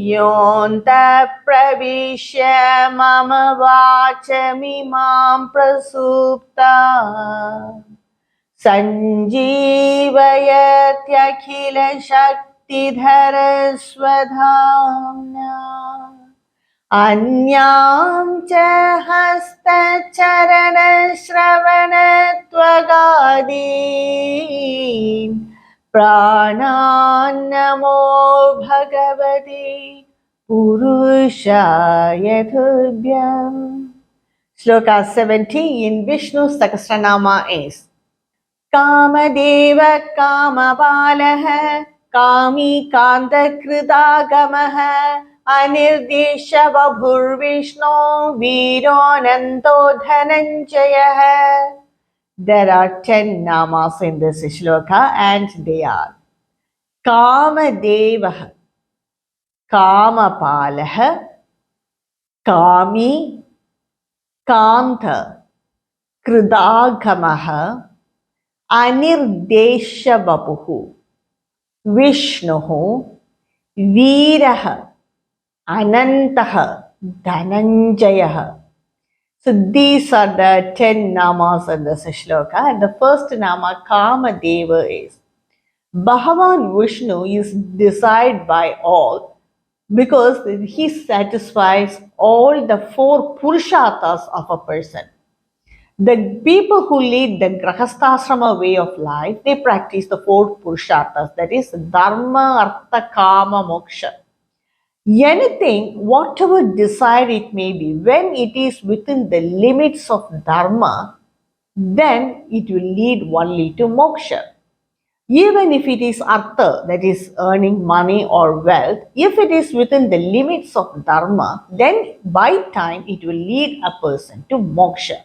योऽन्तः प्रविश्य मम वाचमिमां प्रसुप्ता सञ्जीवयत्यखिलशक्तिधरस्वधाम्ना अन्यां च हस्तचरणश्रवणत्वगादीन् प्राणान्नमो भगवते पुरुषाय तुभ्यम्. Sloka 70 in Vishnu Sahasranama is Kamadeva Kamapalaha Kami Kantakritagamaha Anirdesha Vabhurvishno Vironanto Dhananjayaha. There are 10 namas in this shloka and they are Kamadeva, Kamapalaha, Kami, Kanta, Kridagamaha, Anirdesha Vapuhu, Vishnuhu, Veeraha, Anantaha, Dhananjayaha. So these are the 10 namas in this shloka. And the first nama, Kamadeva, is Bhagavan Vishnu is desired by all because he satisfies all the 4 purusharthas of a person. The people who lead the grahasthasrama way of life, they practice the 4 purusharthas, that is dharma, artha, kama, moksha. Anything, whatever desire it may be, when it is within the limits of dharma, then it will lead only to moksha. Even if it is artha, that is earning money or wealth, if it is within the limits of dharma, then by time it will lead a person to moksha.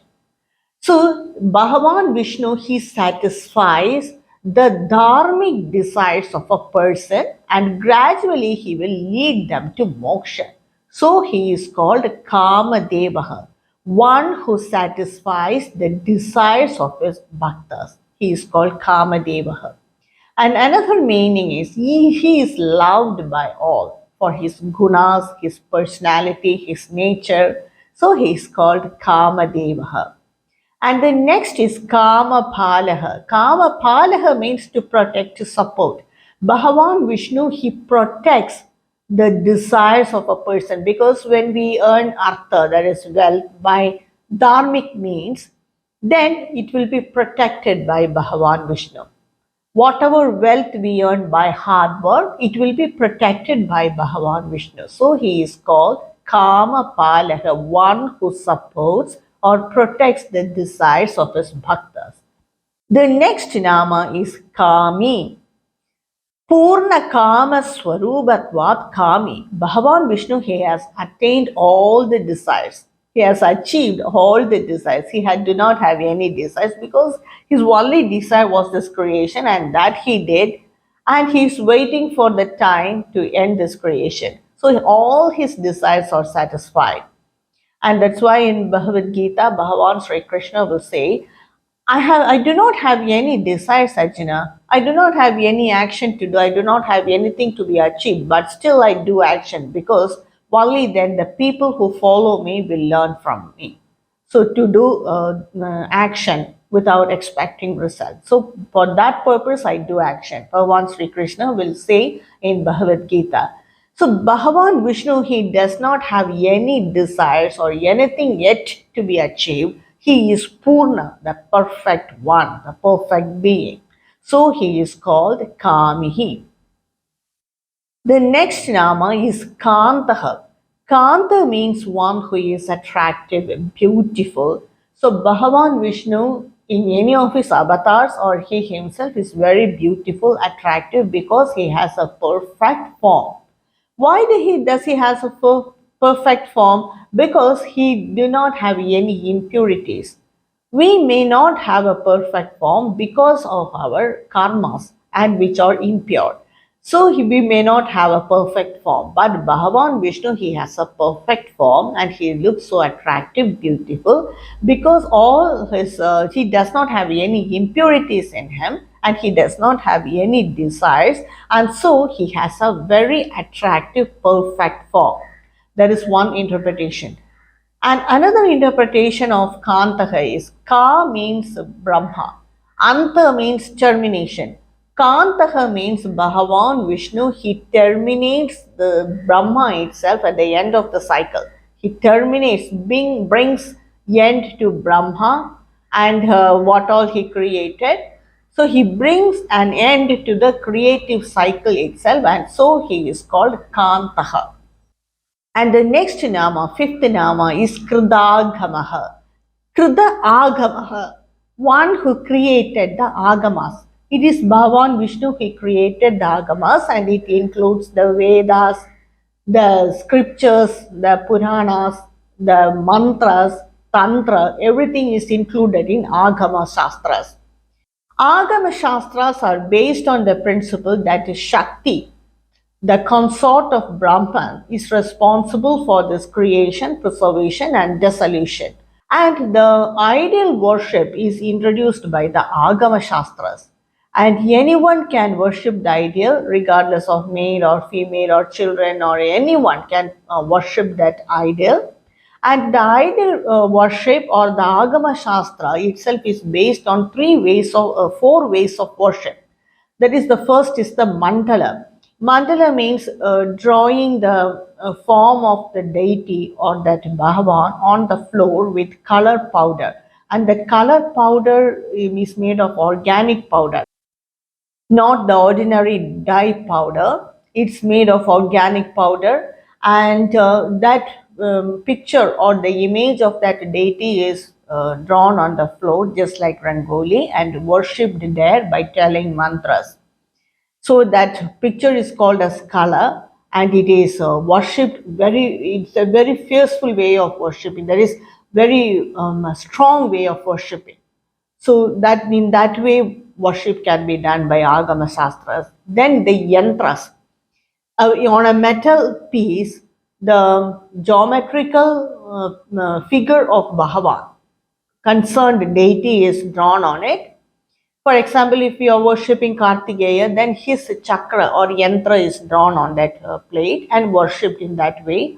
So, Bhagavan Vishnu, he satisfies the dharmic desires of a person and gradually he will lead them to moksha. So, he is called Kamadevaha, one who satisfies the desires of his Bhakthas. He is called Kamadevaha. And another meaning is he is loved by all for his gunas, his personality, his nature. So, he is called Kamadevaha. And the next is Kamapalaha. Kamapalaha means to protect, to support. Bhagavan Vishnu, he protects the desires of a person because when we earn artha, that is wealth, by dharmic means, then it will be protected by Bhagavan Vishnu. Whatever wealth we earn by hard work, it will be protected by Bhagavan Vishnu. So he is called Kamapalaha, one who supports or protects the desires of his bhaktas. The next nama is Kami. Purna Kama Swarubatvat Kami. Bhagavan Vishnu, he has attained all the desires. He has achieved all the desires. He do not have any desires because his only desire was this creation and that he did. And he is waiting for the time to end this creation. So all his desires are satisfied. And that's why in Bhagavad Gita, Bhagavan Sri Krishna will say, I do not have any desires, Arjuna. I do not have any action to do. I do not have anything to be achieved, but still I do action because only then the people who follow me will learn from me. So to do action without expecting results. So for that purpose, I do action. Bhagavan Sri Krishna will say in Bhagavad Gita. So Bhagavan Vishnu, he does not have any desires or anything yet to be achieved. He is Purna, the perfect one, the perfect being. So he is called Kamihi. The next nama is Kantaha. Kanta means one who is attractive and beautiful. So Bhagavan Vishnu, in any of his avatars or he himself is very beautiful, attractive because he has a perfect form. Why does he has a perfect form? Because he do not have any impurities. We may not have a perfect form because of our karmas and which are impure. So we may not have a perfect form. But Bhagavan Vishnu, he has a perfect form and he looks so attractive, beautiful because all his he does not have any impurities in him and he does not have any desires, and so he has a very attractive, perfect form. That is one interpretation. And another interpretation of Kantaha is Ka means Brahma, Anta means termination. Kantaha means Bhagavan Vishnu, he terminates the Brahma itself at the end of the cycle. He terminates, brings end to Brahma and what all he created. So he brings an end to the creative cycle itself, and so he is called Kantaha. And the next nama, fifth nama, is Kridagamaha. Krida Agamaha, one who created the Agamas. It is Bhagavan Vishnu who created the Agamas, and it includes the Vedas, the scriptures, the Puranas, the mantras, Tantra, everything is included in Agama Shastras. Agama Shastras are based on the principle that Shakti, the consort of Brahman, is responsible for this creation, preservation, and dissolution. And the ideal worship is introduced by the Agama Shastras. And anyone can worship the ideal, regardless of male or female or children, or anyone can worship that ideal. And the ideal worship or the Agama Shastra itself is based on four ways of worship. That is, the first is the mandala. Mandala means drawing the form of the deity or that Bhagavan on the floor with color powder. And that color powder is made of organic powder, not the ordinary dye powder. It's made of organic powder, and that picture or the image of that deity is drawn on the floor just like Rangoli and worshipped there by telling mantras. So that picture is called as kala, and it is worshipped it's a very fierceful way of worshipping. There is very strong way of worshipping. So that in that way worship can be done by Agama Shastras. Then the yantras. On a metal piece, the geometrical figure of Bhagavan, concerned deity, is drawn on it. For example, if you are worshipping Kartikeya, then his chakra or yantra is drawn on that plate and worshipped in that way.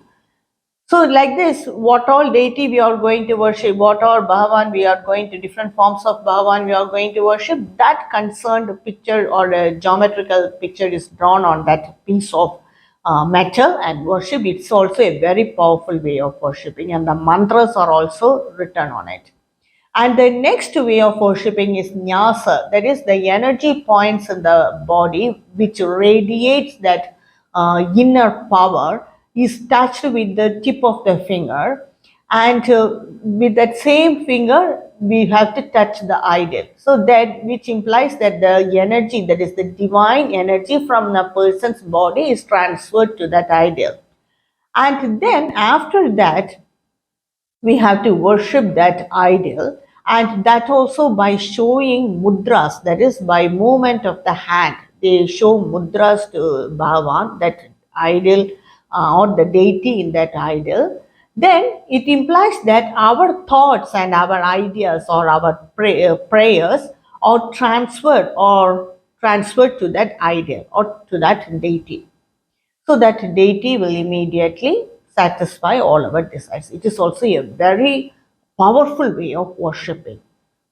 So like this, what all deity we are going to worship, what all Bhagavan we are going to, different forms of Bhagavan we are going to worship, that concerned picture or a geometrical picture is drawn on that piece of metal and worship. It's also a very powerful way of worshipping, and the mantras are also written on it. And the next way of worshipping is nyasa, that is the energy points in the body which radiates that inner power is touched with the tip of the finger, and with that same finger we have to touch the idol. So that, which implies that the energy, that is the divine energy from the person's body, is transferred to that idol. And then after that we have to worship that idol, and that also by showing mudras, that is by movement of the hand. They show mudras to Bhagavan, that idol or the deity in that idol. Then it implies that our thoughts and our ideas or our prayers are transferred to that idol or to that deity. So that deity will immediately satisfy all our desires. It is also a very powerful way of worshipping,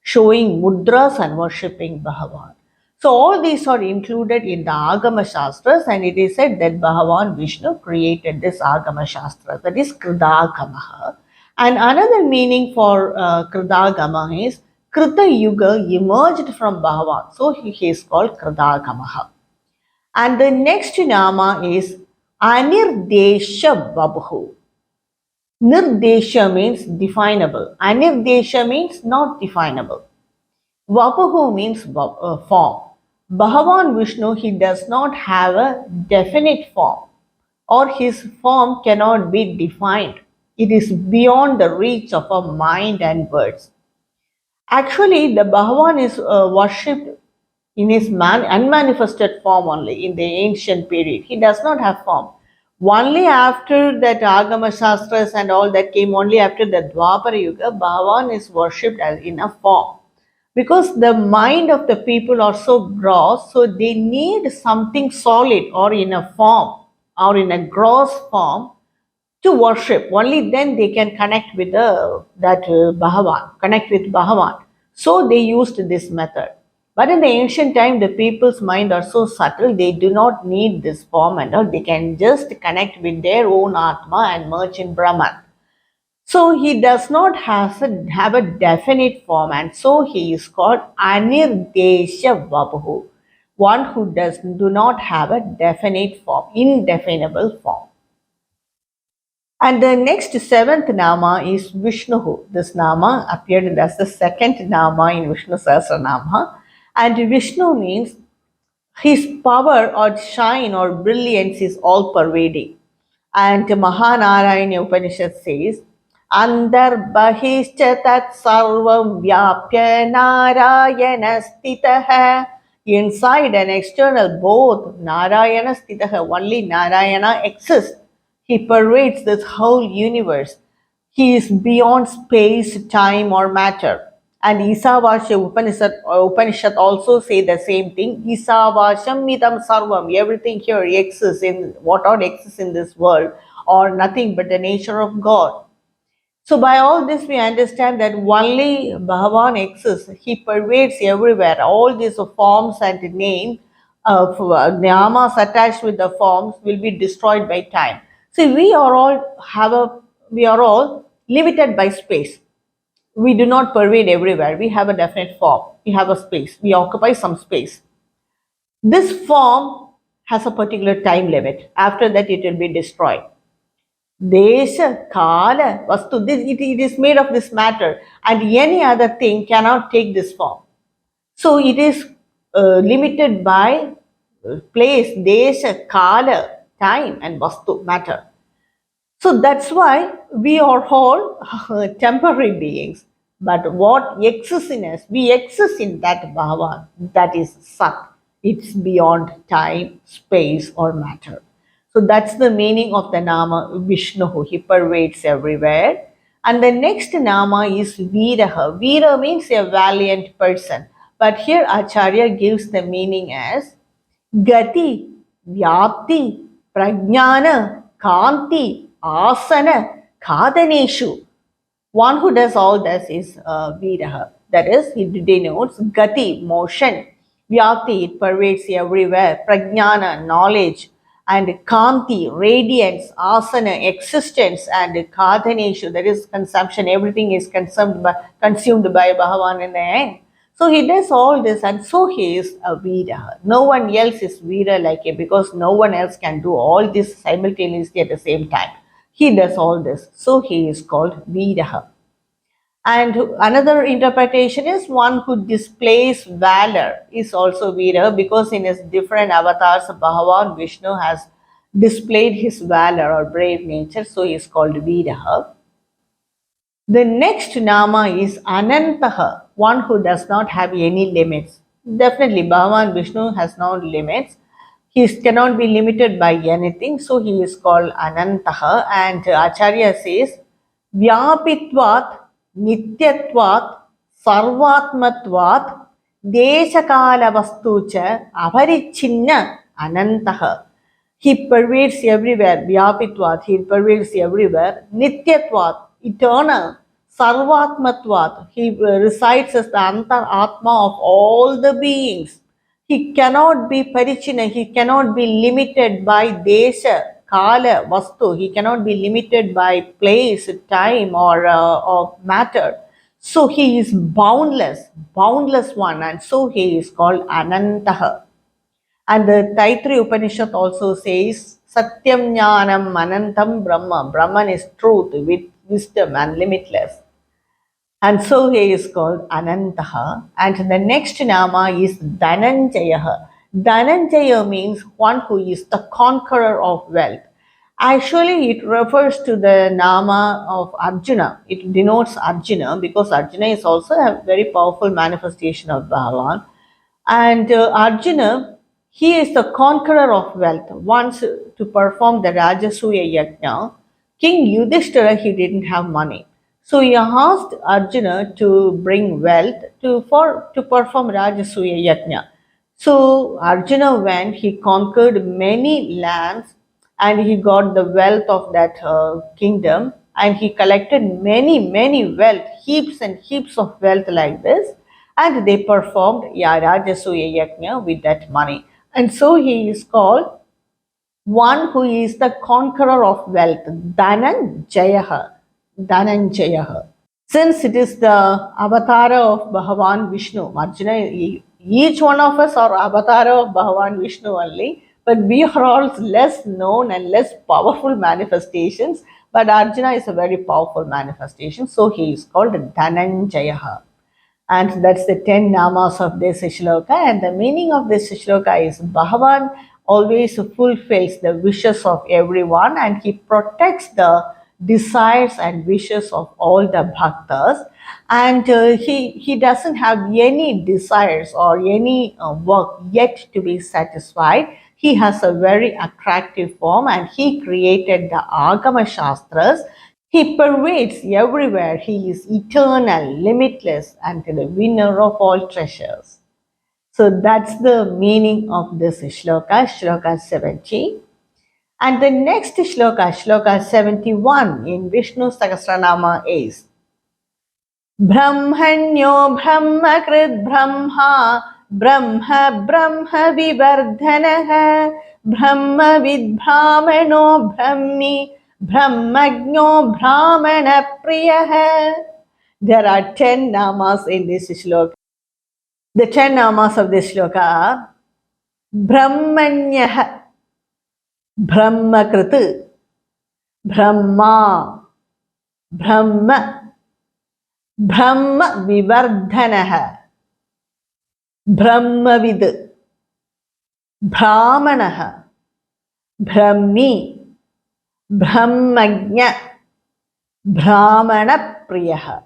showing mudras and worshipping Bhagavan. So all these are included in the Agama Shastras, and it is said that Bhagavan Vishnu created this Agama Shastra, that is Kridagamaha. And another meaning for Kridagama is Krita Yuga emerged from Bhagavan, so he is called Kridagamaha. And the next nama is Anirdesha Babhu. Nirdesha means definable. Anirdesha means not definable. Vapahu means form. Bhagavan Vishnu, he does not have a definite form, or his form cannot be defined. It is beyond the reach of a mind and words. Actually, the Bhagavan is worshipped in his unmanifested form only in the ancient period. He does not have form. Only after that Agama Shastras and all that came, only after the Dwapara Yuga, Bhagavan is worshipped as in a form. because the mind of the people are so gross, so they need something solid or in a form or in a gross form to worship. Only then they can connect with Bhagavan, connect with Bhagavan. So they used this method. But in the ancient time, the people's mind are so subtle, they do not need this form and all. They can just connect with their own Atma and merge in Brahman. So he does not have a definite form, and so he is called Anirdesha Vapuhu, one who do not have a definite form, indefinable form. And the next seventh Nama is Vishnu. This Nama appeared as the second Nama in Vishnu Sahasranama. And Vishnu means his power or shine or brilliance is all pervading. And Mahanarayana Upanishad says, Andar Bahishcha Tat Sarvam Vyapya Narayana Stitaha. Inside and external, both Narayana Stitaha, only Narayana exists. He pervades this whole universe. He is beyond space, time, or matter. And Isavasya Upanishad also say the same thing. Isavasham midam sarvam. Everything here exists in what all exists in this world, or nothing but the nature of God. So by all this we understand that only Bhagavan exists. He pervades everywhere. All these forms and name of namas attached with the forms will be destroyed by time. See, we are all limited by space. We do not pervade everywhere. We have a definite form. We have a space. We occupy some space. This form has a particular time limit. After that, it will be destroyed. Desha, Kala, Vastu, it is made of this matter, and any other thing cannot take this form. So it is limited by place, Desha, Kala, time, and Vastu, matter. So that's why we are all temporary beings. But what exists in us, we exist in that Bhava, that is Sat. It's beyond time, space, or matter. So that's the meaning of the Nama Vishnu. He pervades everywhere. And the next Nama is Veeraha. Veera means a valiant person. But here Acharya gives the meaning as Gati, Vyapti, Prajnana, Kanti, Asana, Kadaneshu. One who does all this is Viraha. That is, it denotes Gati, motion. Vyapti, it pervades everywhere. Prajnana, knowledge. And Kanti, radiance. Asana, existence. And Kadaneshu, that is consumption. Everything is consumed by Bhagavan in the end. So he does all this, and so he is a Veera. No one else is Veera like him, because no one else can do all this simultaneously at the same time. He does all this, so he is called Veera. And another interpretation is one who displays valor is also Veera, because in his different avatars, Bhagavan Vishnu has displayed his valor or brave nature, so he is called Veera. The next Nama is Anantaha, one who does not have any limits. Definitely, Bhagavan Vishnu has no limits. He cannot be limited by anything, so he is called Anantaha. And Acharya says, Vyapitvat, Nityatvat, Sarvatmatvat, Deshakala Vastucha, Avarichinna Anantaha. He pervades everywhere. Vyapitvat, he pervades everywhere. Nityatvat, eternal. Sarvatmatvat, he resides as the Antar Atma of all the beings. He cannot be Parichina, he cannot be limited by Desha, Kala, Vastu. He cannot be limited by place, time, or matter. So he is boundless one, and so he is called Anantaha. And the Taittiriya Upanishad also says, Satyam Jnanam Anantam Brahma. Brahman is truth with wisdom and limitless. And so he is called Anantaha. And the next Nama is Dhananjaya. Dhananjaya means one who is the conqueror of wealth. Actually, it refers to the Nama of Arjuna. It denotes Arjuna, because Arjuna is also a very powerful manifestation of Bhagavan. And Arjuna, he is the conqueror of wealth. Once to perform the Rajasuya Yajna, King Yudhishthira, he didn't have money. So he asked Arjuna to bring wealth to perform Rajasuya Yajna. So Arjuna went, he conquered many lands and he got the wealth of that kingdom, and he collected many wealth, heaps and heaps of wealth like this, and they performed Rajasuya Yajna with that money. And so he is called one who is the conqueror of wealth, Dhananjayaha. Dhananjayaha. Since it is the avatar of Bhagavan Vishnu, Arjuna, each one of us are avatar of Bhagavan Vishnu only, but we are all less known and less powerful manifestations. But Arjuna is a very powerful manifestation, so he is called Dhananjayaha. And that's the 10 namas of this shloka. And the meaning of this shloka is Bhagavan always fulfills the wishes of everyone, and he protects the desires and wishes of all the bhaktas. And he doesn't have any desires or any work yet to be satisfied. He has a very attractive form, and he created the Agama Shastras. He pervades everywhere. He is eternal, limitless, and the winner of all treasures. So that's the meaning of this shloka, shloka 70. And the next shloka, shloka 71 in Vishnu Sahasranama is Brahmanyo Brahmakrit Brahma Brahma Brahma Vivardhanaha Brahma Vidbhamano Brahmi Brahmagno Brahmana Priyaha. There are 10 namas in this shloka. The 10 namas of this shloka are Brahmanyah, Brahmakrit, Brahma, Brahma, Brahma Vivardhanaha, Brahmavid, Brahmanaha, Brahmi, Brahmagnya, Brahmana Priyaha.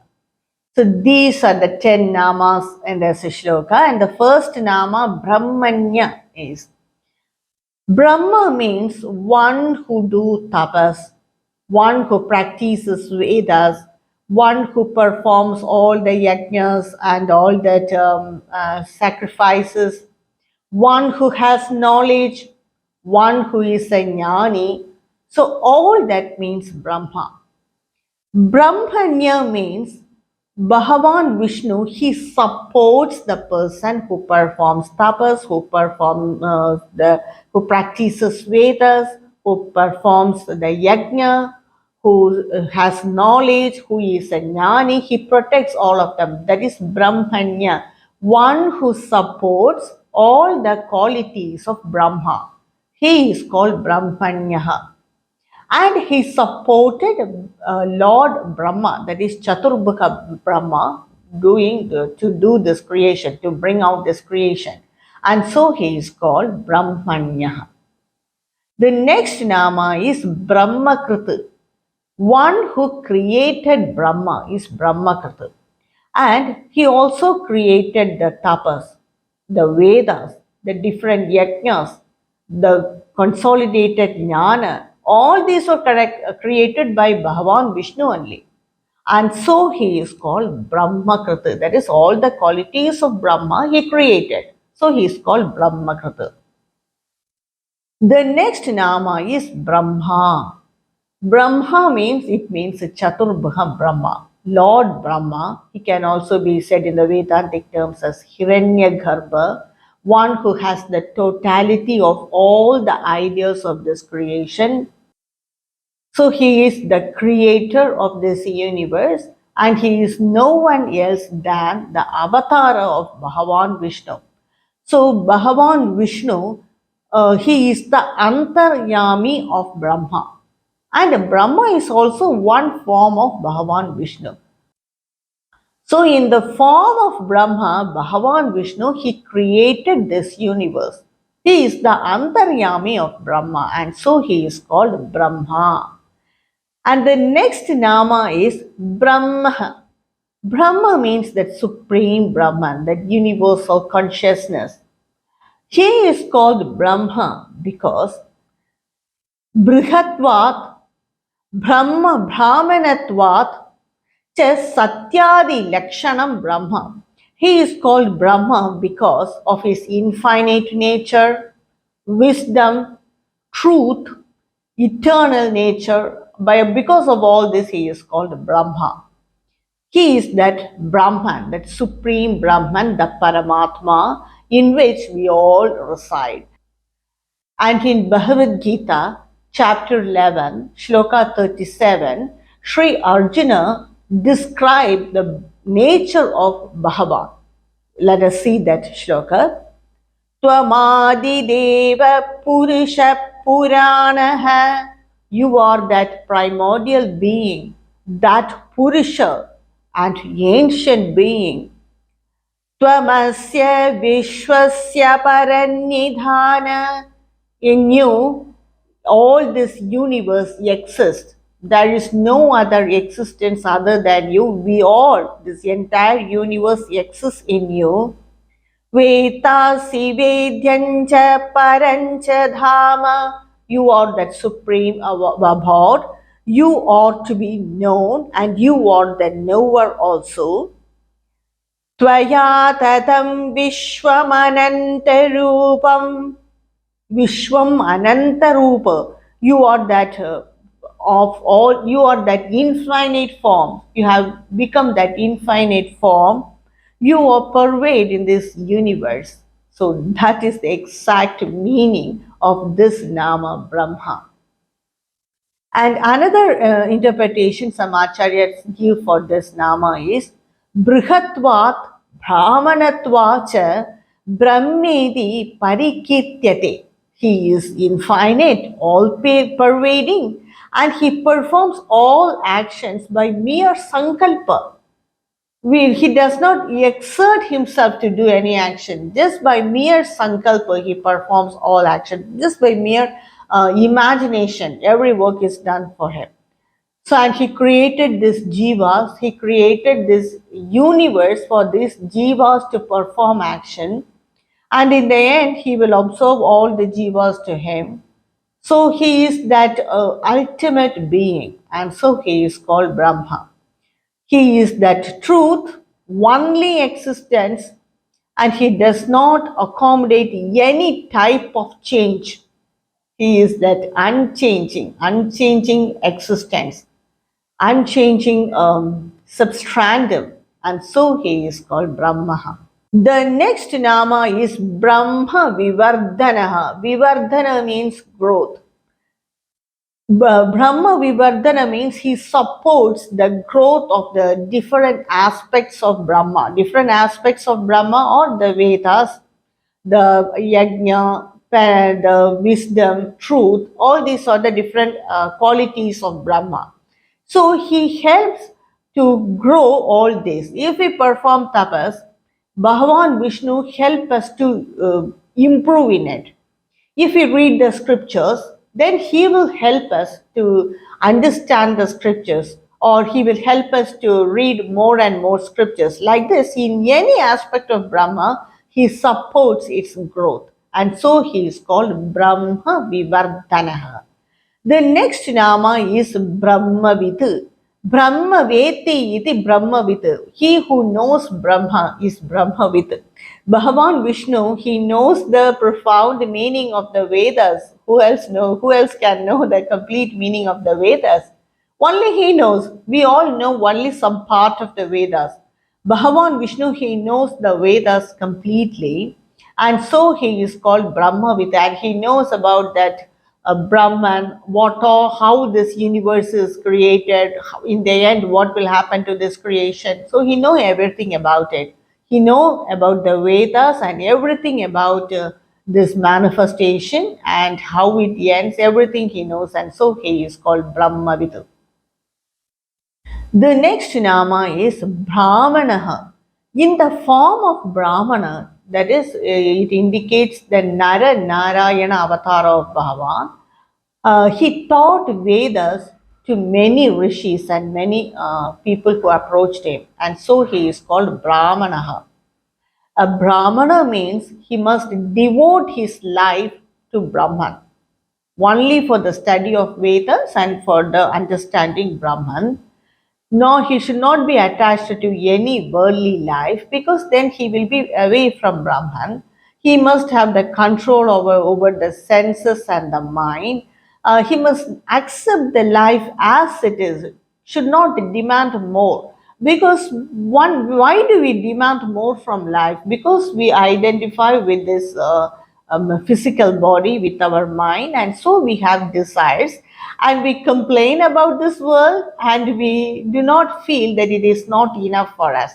So these are the 10 namas in this shloka, and the first nama, Brahmanya, is Brahma means one who do tapas, one who practices Vedas, one who performs all the yajnas and all that sacrifices, one who has knowledge, one who is a jnani. So all that means Brahma. Brahmanya means Bhagavan Vishnu, he supports the person who performs tapas, who practices Vedas, who performs the yajna, who has knowledge, who is a jnani. He protects all of them. That is Brahmanya, one who supports all the qualities of Brahma. He is called Brahmanyaha. And he supported Lord Brahma, that is Chaturbhuka Brahma, to do this creation, to bring out this creation. And so he is called Brahmanya. The next nama is Brahmakrit. One who created Brahma is Brahmakrit. And he also created the tapas, the Vedas, the different yajnas, the consolidated jnana. All these were created by Bhagavan Vishnu only. And so he is called Brahmakrita. That is, all the qualities of Brahma he created. So he is called Brahmakrita. The next nama is Brahma. Brahma means Chaturbhuha Brahma, Lord Brahma. He can also be said in the Vedantic terms as Hiranyagarbha, one who has the totality of all the ideas of this creation. So he is the creator of this universe, and he is no one else than the avatar of Bhagavan Vishnu. So Bhagavan Vishnu, he is the Antaryami of Brahma. And Brahma is also one form of Bhagavan Vishnu. So in the form of Brahma, Bhagavan Vishnu, he created this universe. He is the Antaryami of Brahma, and so he is called Brahma. And the next nama is Brahma. Brahma means that supreme Brahman, that universal consciousness. He is called Brahma because Brihatvat, Brahma Brahmanatvat, Satyadi Lakshanam Brahma. He is called Brahma because of his infinite nature, wisdom, truth, eternal nature. Because of all this, he is called Brahma. He is that Brahman, that supreme Brahman, the Paramatma, in which we all reside. And in Bhagavad Gita, chapter 11, Shloka 37, Sri Arjuna described the nature of Bhagavan. Let us see that shloka. Tvamadideva Purusha Puranaha. You are that primordial being, that Purusha and ancient being. Tvamasya Vishwasya Parannidhana. In you, all this universe exists. There is no other existence other than you. We all, this entire universe exists in you. Vetasi Vedyancha Parancha Dhama. You are that supreme abode. You are to be known and you are the knower also. Tvaya tatam vishwamanantarupam. Vishwam Anantarupa. You are that of all, you are that infinite form. You have become that infinite form. You are pervade in this universe. So that is the exact meaning of this Nama Brahma. And another interpretation some acharyas give for this nama is Brihatvat Brahmanatvacha Brahmedi Parikityate. He is infinite, all pervading, and he performs all actions by mere sankalpa. He does not exert himself to do any action. Just by mere sankalpa, he performs all action. Just by mere imagination, every work is done for him. So, and he created this jivas, he created this universe for these jivas to perform action. And in the end, he will absorb all the jivas to him. So, he is that ultimate being, and so he is called Brahma. He is that truth, only existence, and he does not accommodate any type of change. He is that unchanging existence, unchanging substantive, and so he is called Brahma. The next nama is Brahma Vivardhanaha. Vivardhana means growth. Brahma Vivardhana means he supports the growth of the different aspects of Brahma. Different aspects of Brahma or the Vedas, the Yajna, the wisdom, truth, all these are the different qualities of Brahma. So he helps to grow all this. If we perform tapas, Bhagavan Vishnu help us to improve in it. If we read the scriptures, then he will help us to understand the scriptures, or he will help us to read more and more scriptures. Like this, in any aspect of Brahma, he supports its growth. And so he is called Brahma Vivardhanaha. The next nama is Brahmavid. Brahmaveti iti Brahmavid. He who knows Brahma is Brahmavid. Bhagavan Vishnu, he knows the profound meaning of the Vedas. Who else can know the complete meaning of the Vedas? Only he knows. We all know only some part of the Vedas. Bhagavan Vishnu, he knows the Vedas completely, and so he is called Brahmavid, and he knows about that Brahman, how this universe is created, in the end what will happen to this creation. So he knows everything about it. He knows about the Vedas and everything about this manifestation and how it ends, everything he knows, and so he is called Brahmavid. The next nama is Brahmanaha. In the form of Brahmana, that is, it indicates the Nara Narayana avatar of Bhagavan. He taught Vedas to many rishis and many people who approached him, and so he is called Brahmanaha. A Brahmana means he must devote his life to Brahman, only for the study of Vedas and for the understanding Brahman. No, he should not be attached to any worldly life, because then he will be away from Brahman. He must have the control over the senses and the mind. He must accept the life as it is, should not demand more. Because why do we demand more from life? Because we identify with this physical body, with our mind, and so we have desires, and we complain about this world, and we do not feel that it is not enough for us.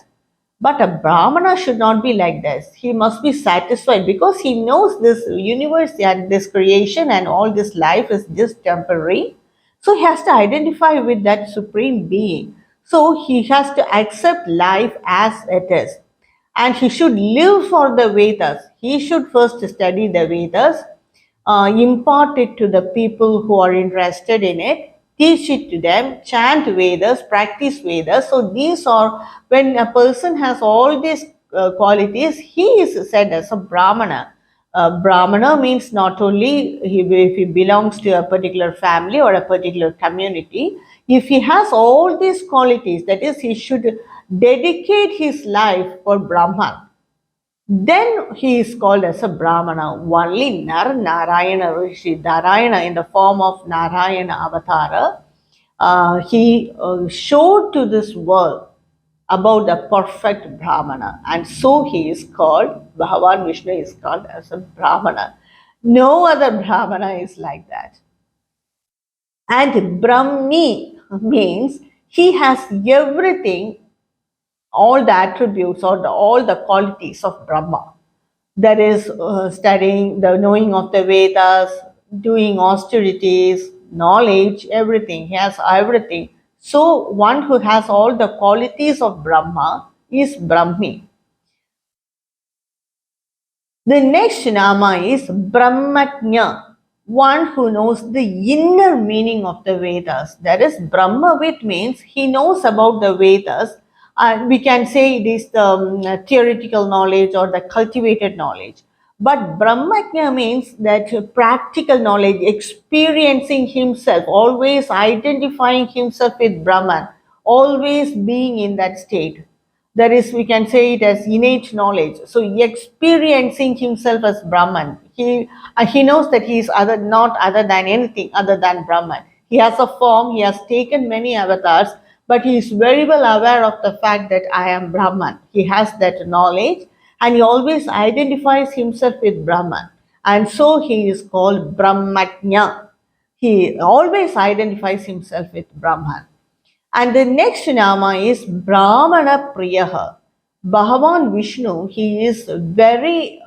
But a Brahmana should not be like this. He must be satisfied, because he knows this universe and this creation and all this life is just temporary. So he has to identify with that supreme being. So he has to accept life as it is. And he should live for the Vedas. He should first study the Vedas, impart it to the people who are interested in it, teach it to them, chant Vedas, practice Vedas. So these are, when a person has all these qualities, he is said as a Brahmana. Brahmana means not only if he belongs to a particular family or a particular community, if he has all these qualities, that is, he should dedicate his life for Brahman, then he is called as a Brahmana. Only Narayana Rishi, Narayana in the form of Narayana Avatara, he showed to this world about the perfect Brahmana, and so he is called, Bhagavan Vishnu is called as a Brahmana. No other Brahmana is like that. And Brahmi means he has everything, all the attributes or all the qualities of Brahma. That is, studying, the knowing of the Vedas, doing austerities, knowledge, everything. He has everything. So one who has all the qualities of Brahma is Brahmi. The next nama is Brahmatnya, one who knows the inner meaning of the Vedas. That is, Brahmavid means he knows about the Vedas. We can say it is the theoretical knowledge or the cultivated knowledge. But Brahmatnya means that practical knowledge, experiencing himself, always identifying himself with Brahman, always being in that state. That is, we can say it as innate knowledge. So experiencing himself as Brahman, he knows that he is not other than anything other than Brahman. He has a form, he has taken many avatars, but he is very well aware of the fact that I am Brahman. He has that knowledge, and he always identifies himself with Brahman, and so he is called Brahmatnya. He always identifies himself with Brahman. And the next nama is Brahmana Priyaha. Bhagavan Vishnu, he is very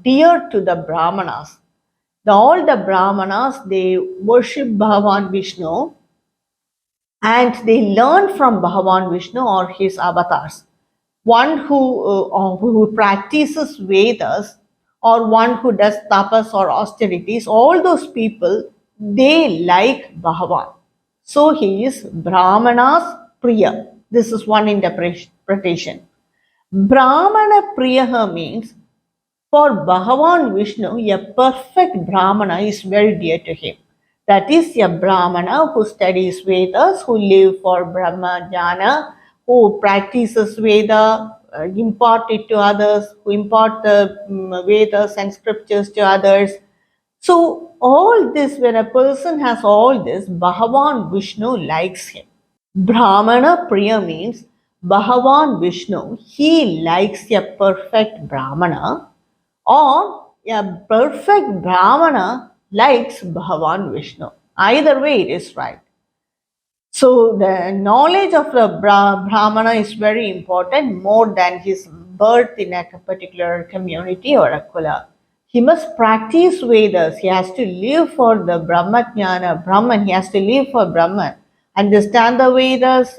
dear to the Brahmanas. All the Brahmanas, they worship Bhagavan Vishnu, and they learn from Bhagavan Vishnu or his avatars. One who practices Vedas, or one who does tapas or austerities, all those people, they like Bhagavan. So he is Brahmana's Priya. This is one interpretation. Brahmana Priyaha means, for Bhagavan Vishnu, a perfect Brahmana is very dear to him. That is, a Brahmana who studies Vedas, who live for Brahma Jnana, who practices Veda, impart it to others, who impart the Vedas and scriptures to others. So all this, when a person has all this, Bhagavan Vishnu likes him. Brahmana Priya means Bhagavan Vishnu, he likes a perfect Brahmana, or a perfect Brahmana likes Bhagavan Vishnu. Either way, it is right. So the knowledge of the Brahmana is very important, more than his birth in a particular community or a kula. He must practice Vedas. He has to live for the Brahmajnana, Brahman. He has to live for Brahman. Understand the Vedas,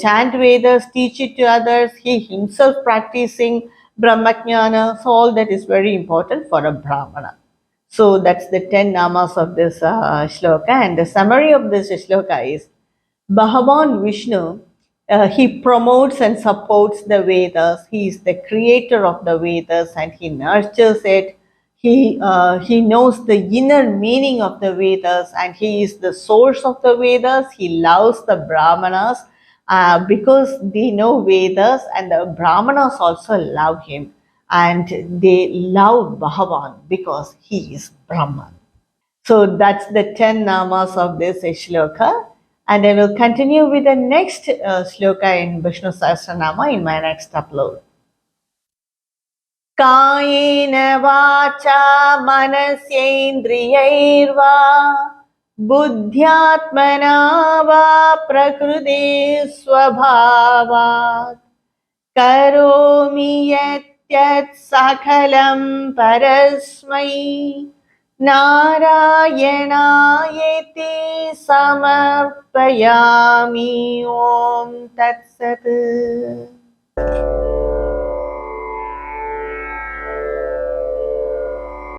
chant Vedas, teach it to others. He himself practicing Brahmajnana. So all that is very important for a Brahmana. So that's the 10 namas of this shloka. And the summary of this shloka is, Bhagavan Vishnu, he promotes and supports the Vedas. He is the creator of the Vedas, and he nurtures it. He knows the inner meaning of the Vedas, and he is the source of the Vedas. He loves the Brahmanas, because they know Vedas, and the Brahmanas also love him, and they love Bhagavan because he is Brahman. So that's the 10 namas of this shloka. And I will continue with the next shloka in Vishnu Sahasranama in my next upload. कायेन वाचा मनस्येन्द्रियैर्वा बुद्ध्यात्मना वा प्रकृते स्वभावात् करोमि यत् सकलं परस्मै नारायणायेति समर्पयामि. ॐ तत्सत्.